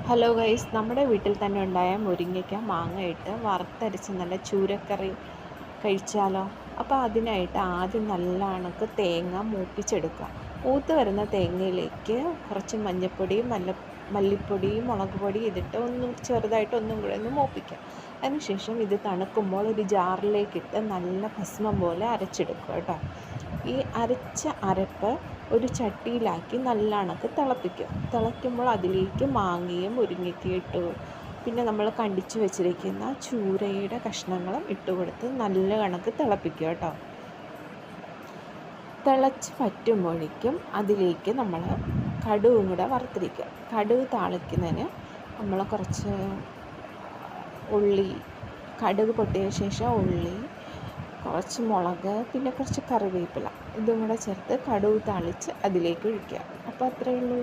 Hello guys, നമ്മുടെ വീട്ടിൽ തന്നെ ഉണ്ടായ മുരിങ്ങയ്ക്ക മാങ്ങ ഇട്ട് വറുത്തരച്ച് നല്ല ചൂരക്കറി കഴിച്ചാലോ? അപ്പോൾ അതിനായിട്ട് ആദ്യം നല്ല കണക്ക് തേങ്ങ മൂപ്പിച്ചെടുക്കുക. മൂത്ത് വരുന്ന തേങ്ങയിലേക്ക് കുറച്ച് മഞ്ഞൾപ്പൊടിയും മല്ലിപ്പൊടിയും മുളക് പൊടി ഇതിട്ട് ചെറുതായിട്ട് ഒന്നും കൂടെ ഒന്ന് മൂപ്പിക്കുക. അതിനുശേഷം ഇത് തണുക്കുമ്പോൾ ഒരു ജാറിലേക്കിട്ട് നല്ല ഭസ്മം പോലെ അരച്ചെടുക്കുക കേട്ടോ. ഈ അരച്ച അരപ്പ് ഒരു ചട്ടിയിലാക്കി നല്ല കണക്ക് തിളപ്പിക്കുക. തിളയ്ക്കുമ്പോൾ അതിലേക്ക് മാങ്ങയും മുരിങ്ങയ്ക്കയും പിന്നെ നമ്മൾ കണ്ടിച്ച് വെച്ചിരിക്കുന്ന ചൂരയുടെ കഷ്ണങ്ങളും ഇട്ട് കൊടുത്ത് നല്ല കണക്ക് തിളപ്പിക്കുക കേട്ടോ. തിളച്ച് പറ്റുമ്പോഴേക്കും അതിലേക്ക് നമ്മൾ കടുകും കൂടെ വറുത്തിരിക്കുക. കടുക് താളിക്കുന്നതിന് നമ്മൾ കുറച്ച് ഉള്ളി, കടുക് പൊട്ടിയ ശേഷം ഉള്ളി, കുറച്ച് മുളക്, പിന്നെ കുറച്ച് കറിവേപ്പില ഇതും കൂടെ ചേർത്ത് കടുക് താളിച്ച് അതിലേക്ക് ഒഴിക്കുക. അപ്പോൾ അത്രയേ ഉള്ളൂ.